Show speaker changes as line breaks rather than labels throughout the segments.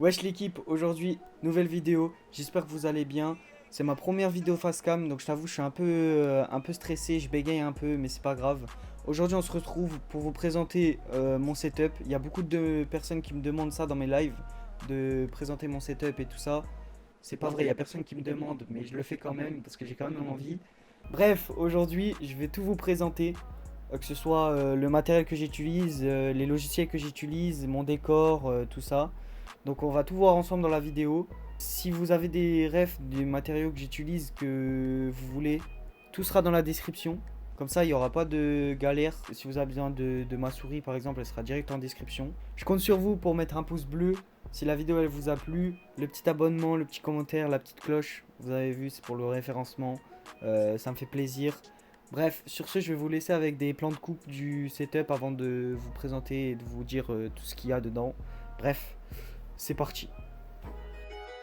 Wesh l'équipe, aujourd'hui, nouvelle vidéo, j'espère que vous allez bien. C'est ma première vidéo face cam, donc je t'avoue je suis un peu stressé, je bégaye un peu, mais c'est pas grave. Aujourd'hui on se retrouve pour vous présenter mon setup. Il y a beaucoup de personnes qui me demandent ça dans mes lives, de présenter mon setup et tout ça. C'est pas vrai, il y a personne qui me demande, mais je le fais quand même, parce que j'ai quand même envie. Bref, aujourd'hui je vais tout vous présenter. Que ce soit le matériel que j'utilise, les logiciels que j'utilise, mon décor, tout ça. Donc on va tout voir ensemble dans la vidéo. Si vous avez des refs, des matériaux que j'utilise, que vous voulez, tout sera dans la description. Comme ça, il n'y aura pas de galère. Si vous avez besoin de ma souris, par exemple, elle sera direct en description. Je compte sur vous pour mettre un pouce bleu. Si la vidéo elle vous a plu, le petit abonnement, le petit commentaire, la petite cloche. Vous avez vu, c'est pour le référencement. Ça me fait plaisir. Bref, sur ce, je vais vous laisser avec des plans de coupe du setup avant de vous présenter et de vous dire tout ce qu'il y a dedans. Bref, c'est parti.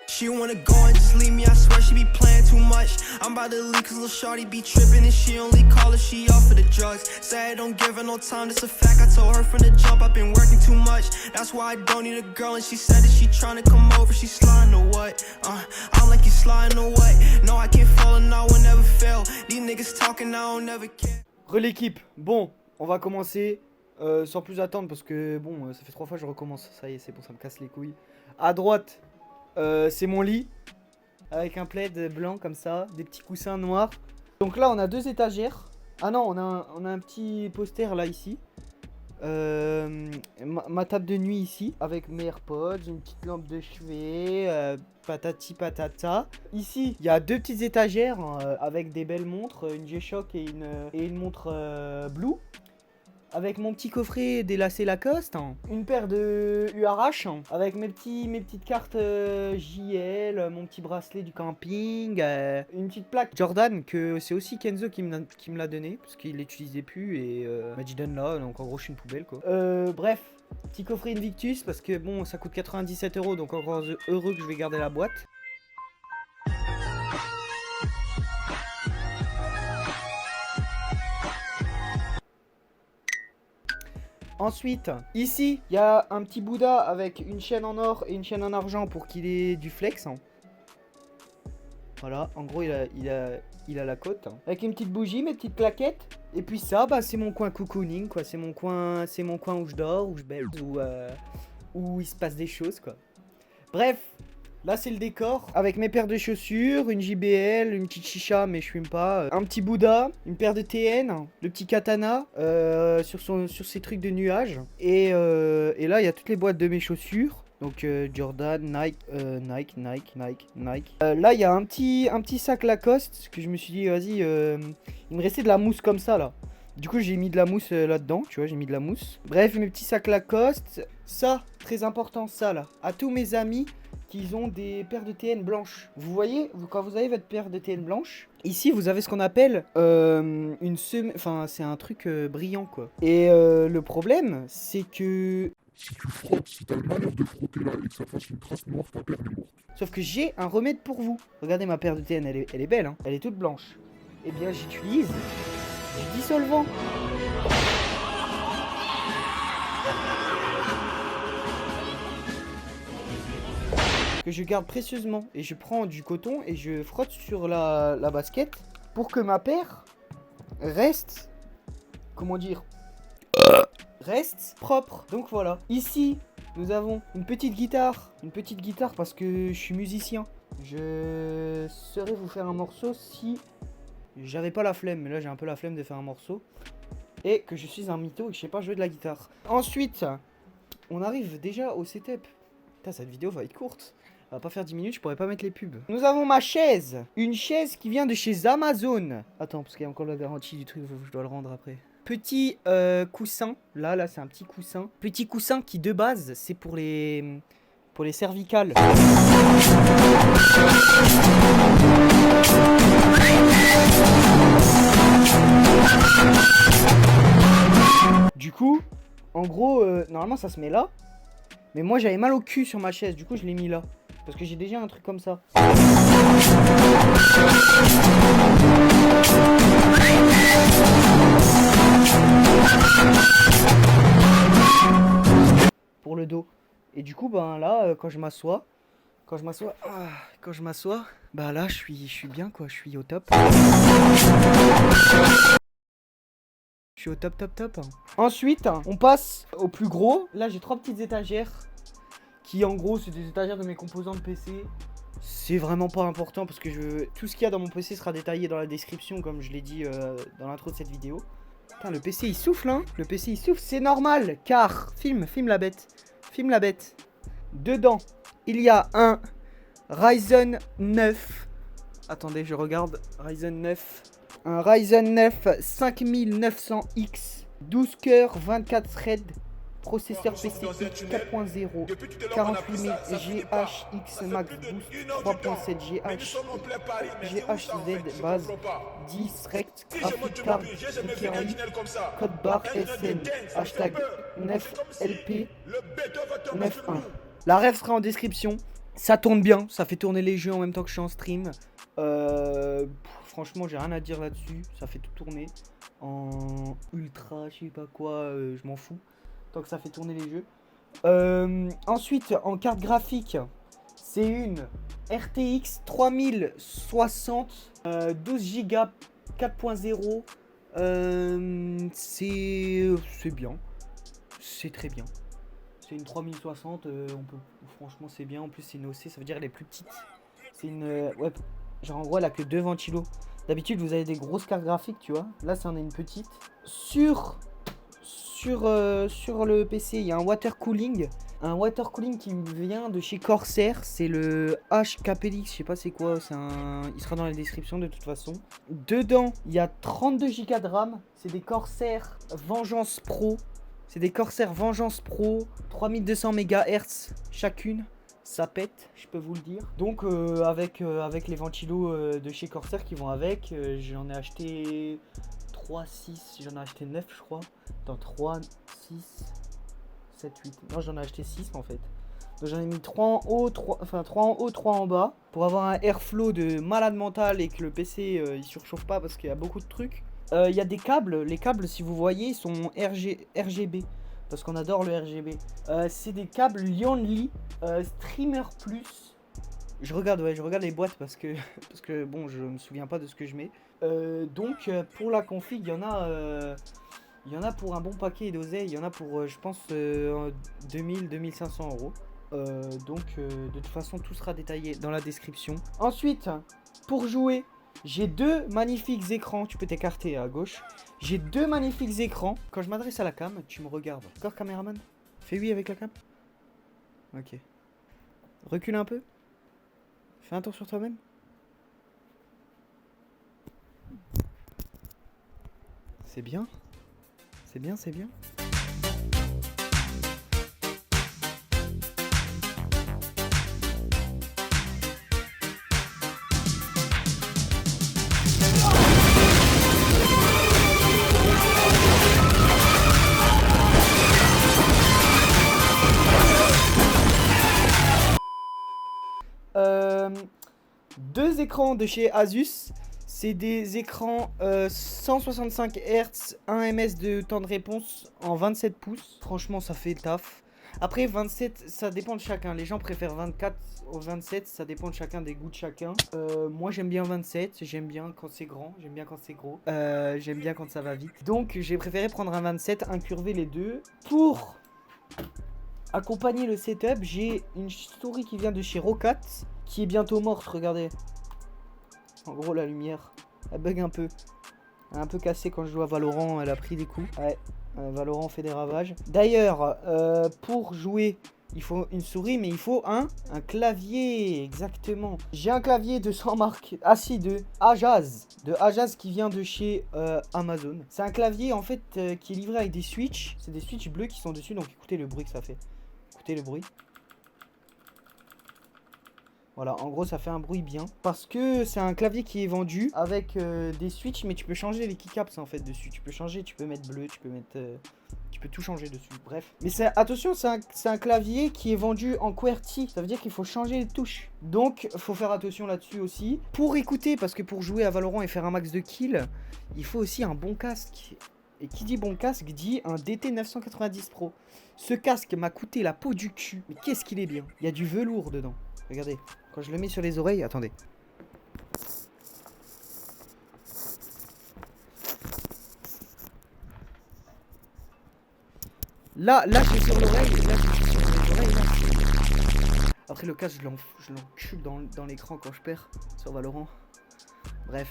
She wanna go and just leave me, I swear she be playing too much. I'm about to leave cause lil' shorty be trippin' and she only call her, she off for the drugs. Say I don't give her no time, that's a fact, I told her from the jump, I've been working too much. That's why I don't need a girl and she said that she tryna come over, she sliding or what? I'm like you sliding or what? No, I can't fall and I will never fail. These niggas talking, I don't never care.
Re l'équipe, bon, on va commencer sans plus attendre parce que bon, ça fait 3 fois que je recommence, ça y est, c'est bon, ça me casse les couilles. À droite, c'est mon lit avec un plaid blanc comme ça, des petits coussins noirs. Donc là on a 2 étagères. Ah non, on a un petit poster là ici. Ma table de nuit ici avec mes AirPods, une petite lampe de chevet, patati patata. Ici il y a 2 petites étagères avec des belles montres, une G-Shock et une montre Blue. Avec mon petit coffret des lacets Lacoste, une paire de URH, avec mes petites cartes JL, mon petit bracelet du camping, une petite plaque Jordan que c'est aussi Kenzo qui me l'a donné parce qu'il l'utilisait plus et m'a dit donne là, donc en gros je suis une poubelle quoi. Bref, petit coffret Invictus parce que bon ça coûte 97 €, donc encore heureux que je vais garder la boîte. Ensuite, ici, il y a un petit Bouddha avec une chaîne en or et une chaîne en argent pour qu'il ait du flex. Voilà, en gros, il a la cote. Avec une petite bougie, mes petites claquettes. Et puis ça, bah, c'est mon coin cocooning, quoi. C'est mon coin où je dors, où je baise, où il se passe des choses, quoi. Bref. Là c'est le décor avec mes paires de chaussures, une JBL, une petite chicha mais je fume pas, un petit Bouddha, une paire de TN, le petit katana sur ses trucs de nuages et là il y a toutes les boîtes de mes chaussures. Donc Jordan, Nike. Là il y a un petit sac Lacoste que je me suis dit vas-y, il me restait de la mousse comme ça là. Du coup j'ai mis de la mousse là-dedans, tu vois, j'ai mis de la mousse. Bref, mes petits sacs Lacoste. Ça, très important ça là, à tous mes amis qu'ils ont des paires de TN blanches. Vous voyez, quand vous avez votre paire de TN blanche, ici vous avez ce qu'on appelle enfin c'est un truc brillant quoi. Et le problème c'est que
si tu frottes, si t'as le malheur de frotter là et que ça fasse une trace noire, ta paire est morte.
Sauf que j'ai un remède pour vous. Regardez ma paire de TN, elle est belle hein, elle est toute blanche. Eh bien j'utilise du dissolvant. Que je garde précieusement et je prends du coton et je frotte sur la basket pour que ma paire reste, comment dire, reste propre. Donc voilà, ici nous avons une petite guitare parce que je suis musicien. Je saurais vous faire un morceau si j'avais pas la flemme, mais là j'ai un peu la flemme de faire un morceau et que je suis un mytho et que je sais pas jouer de la guitare. Ensuite on arrive déjà au setup. Putain, cette vidéo va être courte. On va pas faire 10 minutes, je pourrais pas mettre les pubs. Nous avons ma chaise. Une chaise qui vient de chez Amazon. Attends, parce qu'il y a encore la garantie du truc, je dois le rendre après. Petit coussin. Là, c'est un petit coussin. Petit coussin qui, de base, c'est pour les cervicales. Du coup, en gros, normalement, ça se met là. Mais moi, j'avais mal au cul sur ma chaise. Du coup, je l'ai mis là. Parce que j'ai déjà un truc comme ça. Pour le dos. Et du coup, ben là, quand je m'assois, bah là, je suis bien, quoi. Je suis au top. Je suis au top, top, top. Ensuite, on passe au plus gros. Là, j'ai 3 petites étagères qui, en gros, c'est des étagères de mes composants de PC. C'est vraiment pas important parce que tout ce qu'il y a dans mon PC sera détaillé dans la description, comme je l'ai dit dans l'intro de cette vidéo. Putain, le PC il souffle, hein. Le PC il souffle, c'est normal, car filme la bête. Filme la bête. Dedans, il y a un Ryzen 9. Attendez, je regarde. Ryzen 9. Un Ryzen 9 5900X. 12 cœurs, 24 threads. Processeur PCI 4.0. 48000 GHX Max Boost. 3.7 GHZ base. 10 rect. Graphic card. Code barre SN. Hashtag 9LP 91. La ref sera en description. Ça tourne bien, ça fait tourner les jeux en même temps que je suis en stream. Franchement, j'ai rien à dire là-dessus. Ça fait tout tourner en ultra, je sais pas quoi, je m'en fous. Tant que ça fait tourner les jeux. Ensuite, en carte graphique, c'est une RTX 3060, 12 Go 4.0. C'est bien. C'est très bien. C'est une 3060, franchement c'est bien. En plus c'est une OC, ça veut dire elle est plus petite. C'est une, ouais, genre en gros elle a que 2 ventilos. D'habitude vous avez des grosses cartes graphiques, tu vois. Là ça en est une petite. Sur le PC il y a un water cooling. Un water cooling qui vient de chez Corsair. C'est le HKPLX, je sais pas c'est quoi. Il sera dans la description de toute façon. Dedans il y a 32 Go de RAM. C'est des Corsair Vengeance Pro. C'est des Corsair Vengeance Pro, 3200 MHz chacune, ça pète, je peux vous le dire. Donc avec les ventilos de chez Corsair qui vont avec, j'en ai acheté 3, 6, j'en ai acheté 9 je crois. Dans 3, 6, 7, 8, non j'en ai acheté 6 en fait. Donc j'en ai mis 3 en haut, 3 en haut, 3 en bas. Pour avoir un airflow de malade mental et que le PC il surchauffe pas parce qu'il y a beaucoup de trucs. Il y a des câbles, les câbles si vous voyez sont RGB parce qu'on adore le RGB. C'est des câbles Lionly Streamer Plus. Je regarde les boîtes parce que bon je me souviens pas de ce que je mets. Donc pour la config il y en a pour un bon paquet d'oseille, il y en a pour je pense 2000-2500 euros. Donc de toute façon tout sera détaillé dans la description. Ensuite pour jouer, j'ai 2 magnifiques écrans, tu peux t'écarter à gauche. J'ai 2 magnifiques écrans. Quand je m'adresse à la cam, tu me regardes. D'accord, caméraman? Fais oui avec la cam. Ok. Recule un peu. Fais un tour sur toi-même. C'est bien. C'est bien, c'est bien. Deux écrans de chez Asus. C'est des écrans 165 Hz, 1 ms de temps de réponse en 27 pouces. Franchement, ça fait le taf. Après, 27, ça dépend de chacun. Les gens préfèrent 24 au 27, ça dépend de chacun, des goûts de chacun. Moi, j'aime bien 27, j'aime bien quand c'est grand, j'aime bien quand c'est gros. J'aime bien quand ça va vite. Donc, j'ai préféré prendre un 27, incurver les deux. Pour accompagner le setup, j'ai une souris qui vient de chez Rocat, qui est bientôt morte, regardez. En gros, la lumière, elle bug un peu. Elle est un peu cassée quand je joue à Valorant, elle a pris des coups. Ouais, Valorant fait des ravages. D'ailleurs, pour jouer, il faut une souris, mais il faut un clavier, exactement. J'ai un clavier de 100 marques, de Ajaz. De Ajaz qui vient de chez Amazon. C'est un clavier, en fait, qui est livré avec des switches. C'est des switches bleus qui sont dessus, donc écoutez le bruit que ça fait. Écoutez le bruit. Voilà, en gros ça fait un bruit bien. Parce que c'est un clavier qui est vendu avec des switches, mais tu peux changer les keycaps en fait dessus. Tu peux changer, tu peux mettre bleu, tu peux tout changer dessus. Bref. Mais attention, c'est un clavier qui est vendu en QWERTY. Ça veut dire qu'il faut changer les touches. Donc faut faire attention là-dessus aussi. Pour écouter, parce que pour jouer à Valorant et faire un max de kills, il faut aussi un bon casque. Et qui dit bon casque dit un DT 990 Pro. Ce casque m'a coûté la peau du cul. Mais qu'est-ce qu'il est bien. Il y a du velours dedans. Regardez. Quand je le mets sur les oreilles, attendez. Là, je suis sur l'oreille. Là, je suis sur les oreilles. Là. Après, le casque, je l'encule dans l'écran quand je perds sur Valorant. Bref.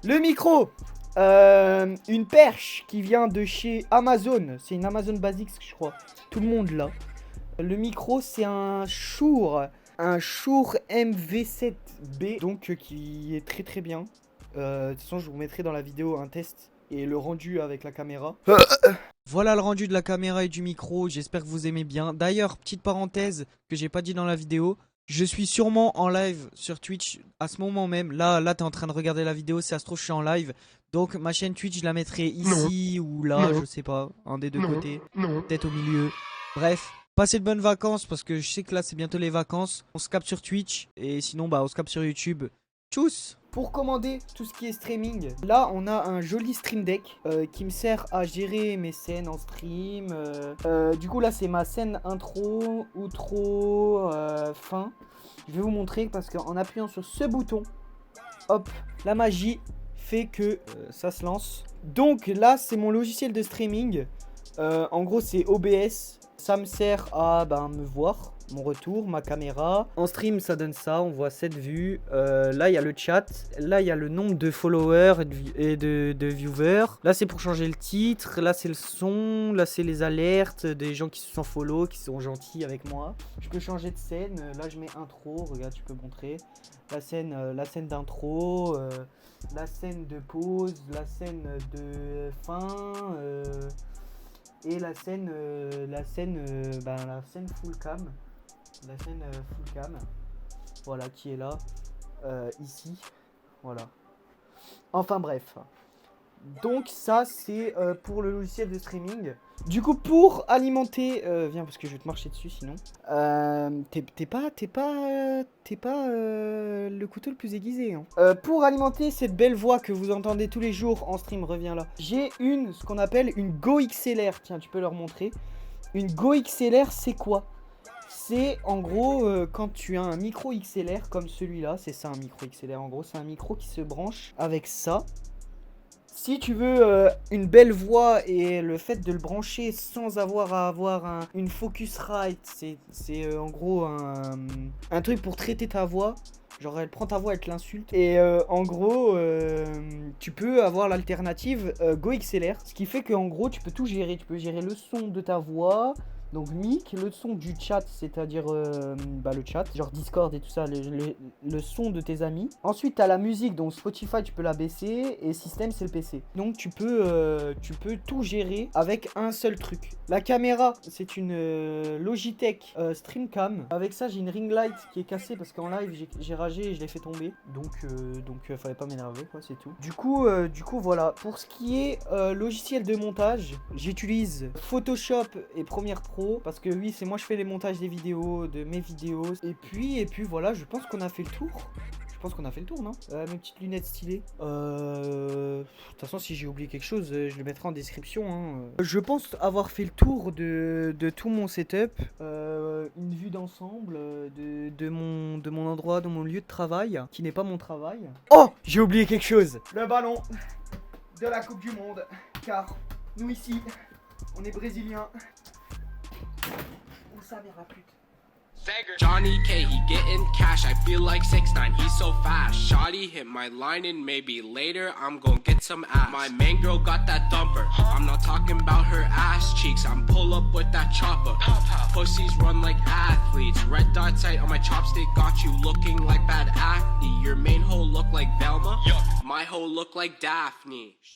Le micro, une perche qui vient de chez Amazon. C'est une Amazon Basics, je crois. Tout le monde l'a. Le micro, c'est un Shure MV7B, donc qui est très très bien. De toute façon, je vous mettrai dans la vidéo un test et le rendu avec la caméra. Voilà le rendu de la caméra et du micro. J'espère que vous aimez bien. D'ailleurs, petite parenthèse que j'ai pas dit dans la vidéo. Je suis sûrement en live sur Twitch à ce moment même. Là t'es en train de regarder la vidéo, si ça se trouve je suis en live. Donc ma chaîne Twitch je la mettrai ici ou là, je sais pas, un des deux côtés, peut-être au milieu. Bref, passez de bonnes vacances parce que je sais que là c'est bientôt les vacances. On se capte sur Twitch et sinon on se capte sur YouTube. Tchuss. Pour commander tout ce qui est streaming, là on a un joli stream deck qui me sert à gérer mes scènes en stream. Du coup là c'est ma scène intro, outro, fin. Je vais vous montrer parce qu'en appuyant sur ce bouton, hop, la magie fait que ça se lance. Donc là c'est mon logiciel de streaming. En gros c'est OBS. Ça me sert à me voir, mon retour, ma caméra. En stream, ça donne ça, on voit 7 vues. Là, il y a le chat. Là, il y a le nombre de followers et de viewers. Là, c'est pour changer le titre. Là, c'est le son. Là, c'est les alertes des gens qui se sont follow, qui sont gentils avec moi. Je peux changer de scène. Là, je mets intro. Regarde, tu peux montrer. La scène d'intro. La scène de pause. La scène de fin. Et la scène full cam. La scène full cam. Voilà, qui est là. Ici. Voilà. Enfin bref. Donc ça c'est pour le logiciel de streaming. Du coup pour alimenter, viens parce que je vais te marcher dessus sinon. T'es pas le couteau le plus aiguisé. Hein. Pour alimenter cette belle voix que vous entendez tous les jours en stream, reviens là. J'ai ce qu'on appelle une Go XLR. Tiens, tu peux leur montrer. Une Go XLR, c'est quoi? C'est en gros quand tu as un micro XLR comme celui-là, c'est ça un micro XLR en gros, c'est un micro qui se branche avec ça. Si tu veux une belle voix et le fait de le brancher sans avoir à avoir une Focusrite, c'est en gros un truc pour traiter ta voix. Genre elle prend ta voix, elle te l'insulte. Et en gros, tu peux avoir l'alternative Go XLR. Ce qui fait qu'en gros, tu peux tout gérer. Tu peux gérer le son de ta voix. Donc mic, le son du chat, c'est-à-dire le chat, genre Discord et tout ça, le son de tes amis. Ensuite, tu as la musique, donc Spotify, tu peux la baisser, et système, c'est le PC. Donc tu peux tout gérer avec un seul truc. La caméra, c'est une Logitech Streamcam. Avec ça, j'ai une ring light qui est cassée parce qu'en live, j'ai ragé et je l'ai fait tomber. Donc fallait pas m'énerver, quoi, c'est tout. Du coup, voilà. Pour ce qui est logiciel de montage, j'utilise Photoshop et Premiere Pro. Parce que oui, c'est moi je fais les montages des vidéos, de mes vidéos. Et puis voilà, je pense qu'on a fait le tour. Je pense qu'on a fait le tour, non? Mes petites lunettes stylées. De toute façon, si j'ai oublié quelque chose, je le mettrai en description. Hein. Je pense avoir fait le tour de tout mon setup. Une vue d'ensemble de mon endroit, de mon lieu de travail, qui n'est pas mon travail. Oh, j'ai oublié quelque chose. Le ballon de la Coupe du Monde. Car nous ici, on est brésiliens.
Johnny K, he getting cash, I feel like 6ix9ine, he's so fast. Shawty hit my line and maybe later I'm gon' get some ass. My main girl got that thumper, I'm not talking about her ass cheeks, I'm pull up with that chopper. Pussies run like athletes, red dot sight on my chopstick got you looking like bad acne. Your main hoe look like Velma, my hoe look like Daphne.